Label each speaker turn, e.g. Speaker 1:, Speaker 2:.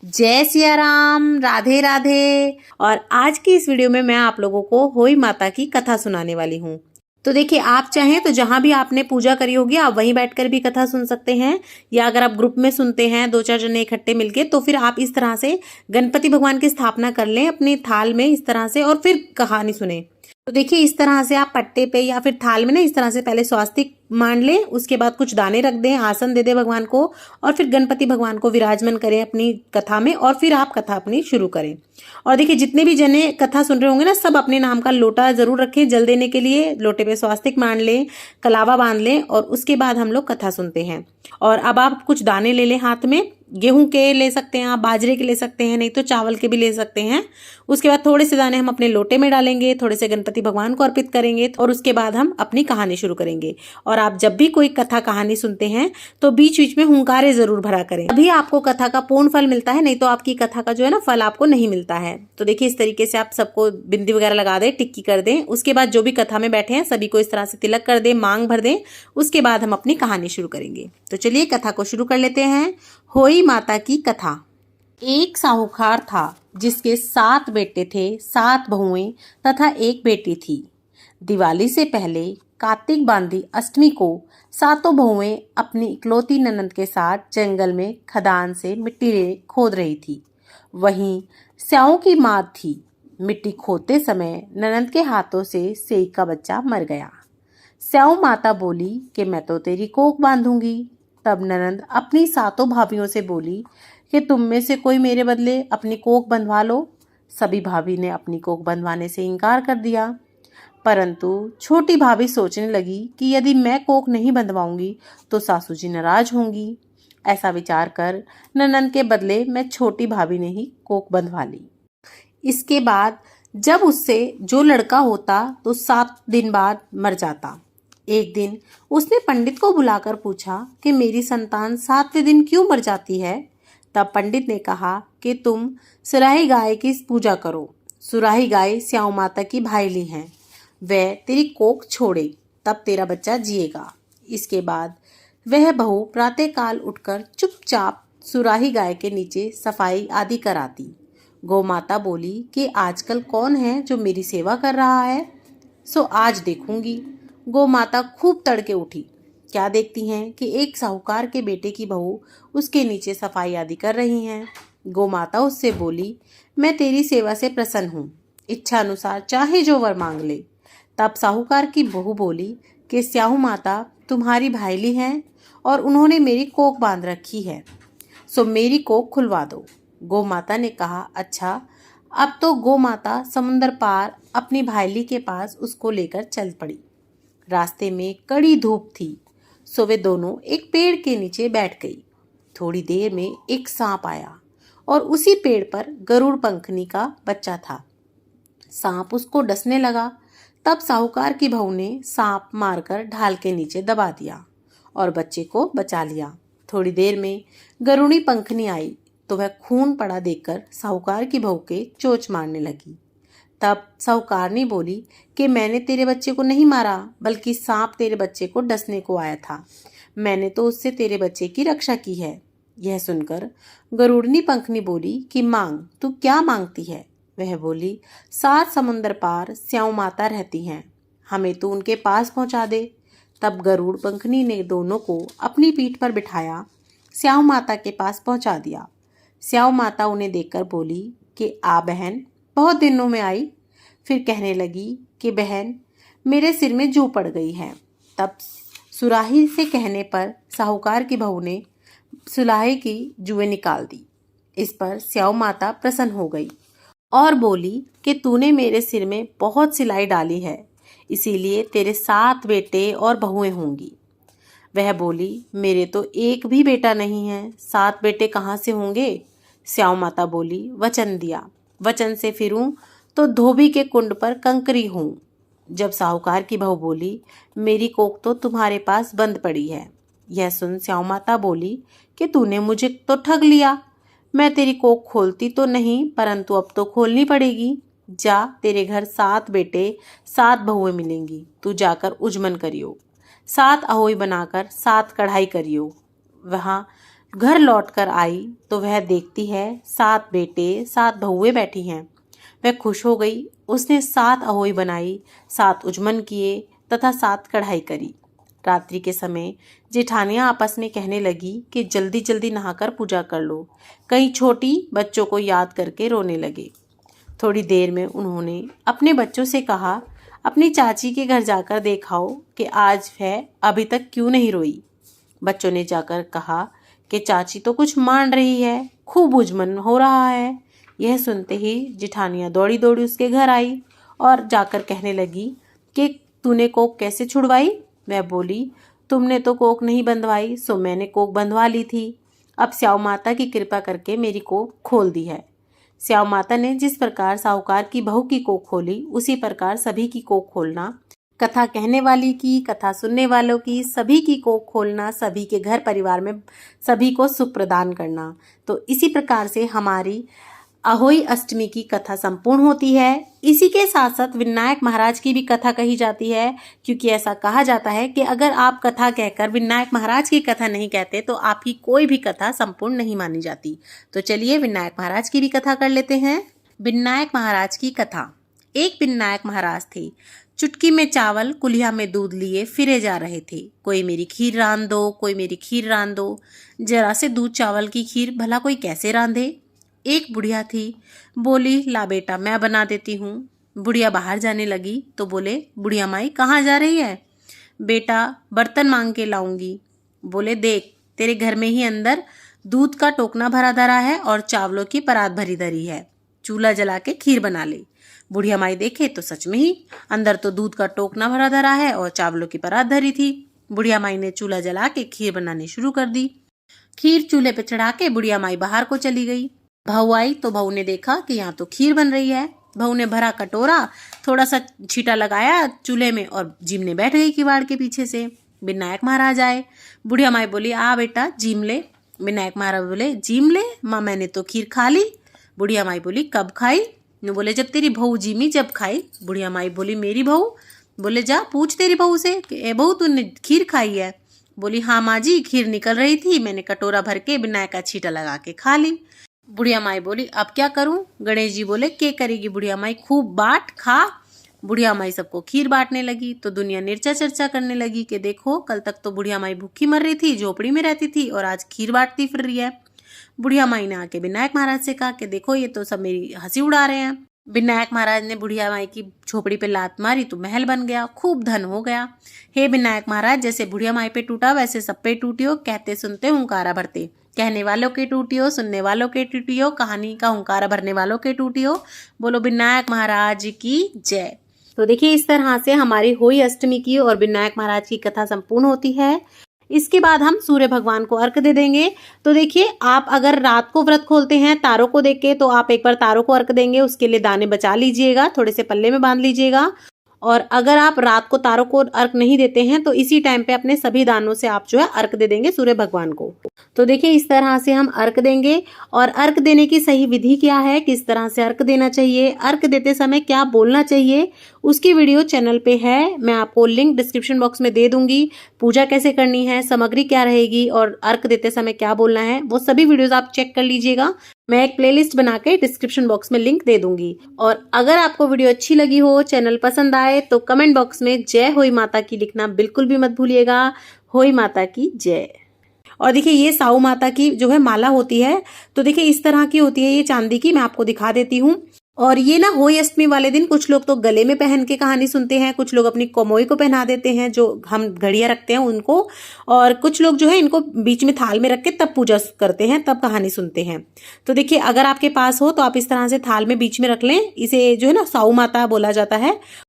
Speaker 1: जय सिया राम, राधे राधे। और आज की इस वीडियो में मैं आप लोगों को होई माता की कथा सुनाने वाली हूँ। तो देखिए, आप चाहें तो जहां भी आपने पूजा करी होगी आप वहीं बैठकर भी कथा सुन सकते हैं, या अगर आप ग्रुप में सुनते हैं 2-4 जने इकट्ठे मिलके, तो फिर आप इस तरह से गणपति भगवान की स्थापना कर लें अपने थाल में इस तरह से, और फिर कहानी सुने। तो देखिए, इस तरह से आप पट्टे पे या फिर थाल में ना इस तरह से पहले स्वास्तिक मान लें, उसके बाद कुछ दाने रख दें, आसन दे दें भगवान को, और फिर गणपति भगवान को विराजमान करें अपनी कथा में, और फिर आप कथा अपनी शुरू करें। और देखिए, जितने भी जने कथा सुन रहे होंगे ना, सब अपने नाम का लोटा जरूर रखें जल देने के लिए। लोटे पे स्वास्तिक मान लें, कलावा बांध लें, और उसके बाद हम लोग कथा सुनते हैं। और अब आप कुछ दाने ले लें हाथ में। गेहूं के ले सकते हैं आप, बाजरे के ले सकते हैं, नहीं तो चावल के भी ले सकते हैं। उसके बाद थोड़े से दाने हम अपने लोटे में डालेंगे, थोड़े से गणपति भगवान को अर्पित करेंगे, और उसके बाद हम अपनी कहानी शुरू करेंगे। और आप जब भी कोई कथा कहानी सुनते हैं तो बीच बीच में हुंकारे जरूर भरा करें, अभी आपको कथा का पूर्ण फल मिलता है, नहीं तो आपकी कथा का जो है ना फल आपको नहीं मिलता है। तो देखिए, इस तरीके से आप सबको बिंदी वगैरह लगा दें, टिक्की कर दें। उसके बाद जो भी कथा में बैठे हैं सभी को इस तरह से तिलक कर दें, मांग भर दें। उसके बाद हम अपनी कहानी शुरू करेंगे। तो चलिए कथा को शुरू कर लेते हैं। होई माता की कथा। एक साहूकार था जिसके 7 बेटे थे, 7 बहुएं तथा एक बेटी थी। दिवाली से पहले कार्तिक बांधी अष्टमी को सातों बहुएं अपनी इकलौती ननद के साथ जंगल में खदान से मिट्टी खोद रही थी। वहीं स्याओं की मां थी। मिट्टी खोदते समय ननद के हाथों से सेई का बच्चा मर गया। स्याऊ माता बोली कि मैं तो तेरी कोख बांधूंगी। तब ननद अपनी सातों भाभियों से बोली कि तुम में से कोई मेरे बदले अपनी कोख बंधवा लो। सभी भाभी ने अपनी कोख बंधवाने से इनकार कर दिया, परंतु छोटी भाभी सोचने लगी कि यदि मैं कोख नहीं बंधवाऊंगी तो सासू जी नाराज होंगी। ऐसा विचार कर ननद के बदले मैं छोटी भाभी ने ही कोख बंधवा ली। इसके बाद जब उससे जो लड़का होता तो 7 दिन बाद मर जाता। एक दिन उसने पंडित को बुलाकर पूछा कि मेरी संतान 7वें दिन क्यों मर जाती है। तब पंडित ने कहा कि तुम सुराही गाय की पूजा करो। सुराही गाय स्याऊ माता की भाईली है, वह तेरी कोख छोड़े तब तेरा बच्चा जिएगा। इसके बाद वह बहू प्रातःकाल उठकर चुपचाप सुराही गाय के नीचे सफाई आदि कराती। गौ माता बोली कि आजकल कौन है जो मेरी सेवा कर रहा है, सो आज देखूंगी। गौ माता खूब तड़के उठी। क्या देखती हैं कि एक साहूकार के बेटे की बहू उसके नीचे सफाई आदि कर रही हैं। गौ माता उससे बोली, मैं तेरी सेवा से प्रसन्न हूँ, इच्छा अनुसार चाहे जो वर मांग ले। तब साहूकार की बहू बोली कि स्याहू माता तुम्हारी भाईली हैं और उन्होंने मेरी कोख बांध रखी है, सो मेरी कोख खुलवा दो। गौ माता ने कहा, अच्छा। अब तो गौ माता समुंदर पार अपनी भाईली के पास उसको लेकर चल पड़ी। रास्ते में कड़ी धूप थी, सो वे दोनों एक पेड़ के नीचे बैठ गई। थोड़ी देर में एक सांप आया और उसी पेड़ पर गरुड़ पंखनी का बच्चा था। सांप उसको डसने लगा। तब साहूकार की बहू ने सांप मारकर ढाल के नीचे दबा दिया और बच्चे को बचा लिया। थोड़ी देर में गरुड़ी पंखनी आई तो वह खून पड़ा देखकर साहूकार की बहू के चोंच मारने लगी। तब साहूकारनी बोली कि मैंने तेरे बच्चे को नहीं मारा, बल्कि सांप तेरे बच्चे को डसने को आया था। मैंने तो उससे तेरे बच्चे की रक्षा की है। यह सुनकर गरुड़नी पंखनी बोली कि मांग, तू क्या मांगती है। वह बोली, 7 समुंदर पार स्याऊ माता रहती हैं, हमें तो उनके पास पहुंचा दे। तब गरुड़ पंखनी ने दोनों को अपनी पीठ पर बिठाया, स्याऊ माता के पास पहुंचा दिया। स्याऊ माता उन्हें देखकर बोली कि आ बहन, बहुत दिनों में आई। फिर कहने लगी कि बहन, मेरे सिर में जू पड़ गई है। तब सुराही से कहने पर साहूकार की बहू ने सुराही की जुएं निकाल दी। इस पर स्याऊ माता प्रसन्न हो गई और बोली कि तूने मेरे सिर में बहुत सिलाई डाली है, इसीलिए तेरे 7 बेटे और बहुएं होंगी। वह बोली, मेरे तो एक भी बेटा नहीं है, 7 बेटे कहाँ से होंगे। स्याऊ माता बोली, वचन दिया, वचन से फिरूं तो धोबी के कुंड पर कंकरी हूँ। जब साहूकार की बहू बोली, मेरी कोख तो तुम्हारे पास बंद पड़ी है। यह सुन स्याऊ माता बोली कि तूने मुझे तो ठग लिया। मैं तेरी कोख खोलती तो नहीं, परंतु अब तो खोलनी पड़ेगी। जा, तेरे घर 7 बेटे 7 बहुएं मिलेंगी, तू जाकर उजमन करियो। 7 अहोई बनाकर 7 कढ़ाई करियो। वहाँ घर लौटकर आई तो वह देखती है 7 बेटे 7 बहुएं बैठी हैं। वह खुश हो गई। उसने 7 अहोई बनाई, 7 उजमन किए तथा 7 कढ़ाई करी। रात्रि के समय जेठानियां आपस में कहने लगी कि जल्दी जल्दी नहाकर पूजा कर लो। कई छोटी बच्चों को याद करके रोने लगे। थोड़ी देर में उन्होंने अपने बच्चों से कहा, अपनी चाची के घर जाकर देखाओ कि आज वह अभी तक क्यों नहीं रोई। बच्चों ने जाकर कहा कि चाची तो कुछ मान रही है, खूब उजमन हो रहा है। यह सुनते ही जिठानियाँ दौड़ी दौड़ी उसके घर आई और जाकर कहने लगी कि तूने कोक कैसे छुड़वाई। वह बोली, तुमने तो कोक नहीं बंधवाई, सो मैंने कोक बंधवा ली थी। अब स्याऊ माता की कृपा करके मेरी कोक खोल दी है। स्याऊ माता ने जिस प्रकार साहूकार की बहू की कोक खोली, उसी प्रकार सभी की कोक खोलना, कथा कहने वाली की, कथा सुनने वालों की, सभी की कोक खोलना, सभी के घर परिवार में सभी को सुख प्रदान करना। तो इसी प्रकार से हमारी अहोई अष्टमी की कथा संपूर्ण होती है। इसी के साथ साथ विनायक महाराज की भी कथा कही जाती है, क्योंकि ऐसा कहा जाता है कि अगर आप कथा कहकर विनायक महाराज की कथा नहीं कहते तो आपकी कोई भी कथा संपूर्ण नहीं मानी जाती। तो चलिए विनायक महाराज की भी कथा कर लेते हैं। विनायक महाराज की कथा। एक विनायक महाराज थे। चुटकी में चावल कुल्हिया में दूध लिए फिरे जा रहे थे। कोई मेरी खीर रांध दो, कोई मेरी खीर रांध दो। जरा से दूध चावल की खीर भला कोई कैसे रांधे। एक बुढ़िया थी, बोली, ला बेटा मैं बना देती हूँ। बुढ़िया बाहर जाने लगी तो बोले, बुढ़िया माई कहाँ जा रही है। बेटा बर्तन मांग के लाऊंगी। बोले, देख तेरे घर में ही अंदर दूध का टोकना भरा धरा है और चावलों की परात भरी धरी है, चूल्हा जला के खीर बना ले। बुढ़िया माई देखे तो सच में ही अंदर तो दूध का टोकना भरा धरा है और चावलों की परात धरी थी। बुढ़िया माई ने चूल्हा जला के खीर बनानी शुरू कर दी। खीर चूल्हे पे चढ़ा के बुढ़िया माई बाहर को चली गई। बहू आई तो बहू ने देखा कि यहाँ तो खीर बन रही है। बहू ने भरा कटोरा थोड़ा सा छीटा लगाया चूल्हे में और जीमने बैठ गई किवाड़ के पीछे से। विनायक महाराज आए। बुढ़िया माई बोली, आ बेटा जीम ले। विनायक महाराज बोले, जीम ले माँ, मैंने तो खीर खा ली। बुढ़िया माई बोली, कब खाई। बोले, जब तेरी बहू जीमी जब खाई। बुढ़िया माई बोली, मेरी बहू। बोले, जा पूछ तेरी बहू से कि ए बहू तूने खीर खाई है। बोली, हाँ माँ जी, खीर निकल रही थी, मैंने कटोरा भर के विनायक का छीटा लगा के खा ली। बुढ़िया माई बोली, अब क्या करूं। गणेश जी बोले, क्या करेगी बुढ़िया माई, खूब बांट खा। बुढ़िया माई सबको खीर बांटने लगी तो दुनिया निर्चा चर्चा करने लगी कि देखो कल तक तो बुढ़िया माई भूखी मर रही थी, झोपड़ी में रहती थी और आज खीर बांटती फिर रही है। बुढ़िया माई ने आके विनायक महाराज से कहा कि देखो ये तो सब मेरी हंसी उड़ा रहे हैं। विनायक महाराज ने बुढ़िया माई की झोपड़ी पे लात मारी तो महल बन गया, खूब धन हो गया। हे विनायक महाराज, जैसे बुढ़िया माई पे टूटा वैसे सब पे टूटियो, कहते सुनते हुंकारा भरते, कहने वालों के टूटियो, सुनने वालों के टूटियो, कहानी का हुंकारा भरने वालों के टूटियो। बोलो विनायक महाराज की जय। तो देखिए इस तरह से हमारी होई अष्टमी की और विनायक महाराज की कथा संपूर्ण होती है। इसके बाद हम सूर्य भगवान को अर्घ दे देंगे। तो देखिए आप अगर रात को व्रत खोलते हैं तारों को देख के, तो आप एक बार तारों को अर्घ देंगे, उसके लिए दाने बचा लीजिएगा, थोड़े से पल्ले में बांध लीजिएगा। और अगर आप रात को तारों को अर्घ नहीं देते हैं तो इसी टाइम पे अपने सभी दानों से आप जो है अर्घ दे देंगे सूर्य भगवान को। तो देखिए इस तरह से हम अर्घ देंगे। और अर्घ देने की सही विधि क्या है, किस तरह से अर्घ देना चाहिए, अर्घ देते समय क्या बोलना चाहिए, उसकी वीडियो चैनल पे है, मैं आपको लिंक डिस्क्रिप्शन बॉक्स में दे दूंगी। पूजा कैसे करनी है, सामग्री क्या रहेगी और अर्घ देते समय क्या बोलना है, वो सभी वीडियोस आप चेक कर लीजिएगा। मैं एक प्लेलिस्ट बना के डिस्क्रिप्शन बॉक्स में लिंक दे दूंगी। और अगर आपको वीडियो अच्छी लगी हो, चैनल पसंद आए तो कमेंट बॉक्स में जय होई माता की लिखना बिल्कुल भी मत भूलिएगा। होई माता की जय। और देखिए ये साऊ माता की जो है माला होती है, तो देखिए इस तरह की होती है, ये चांदी की, मैं आपको दिखा देती हूँ। और ये ना होई अष्टमी वाले दिन कुछ लोग तो गले में पहन के कहानी सुनते हैं, कुछ लोग अपनी कमोई को पहना देते हैं, जो हम घड़ियां रखते हैं उनको, और कुछ लोग जो है इनको बीच में थाल में रख के तब पूजा करते हैं, तब कहानी सुनते हैं। तो देखिए अगर आपके पास हो तो आप इस तरह से थाल में बीच में रख लें। इसे जो है ना साऊ माता बोला जाता है।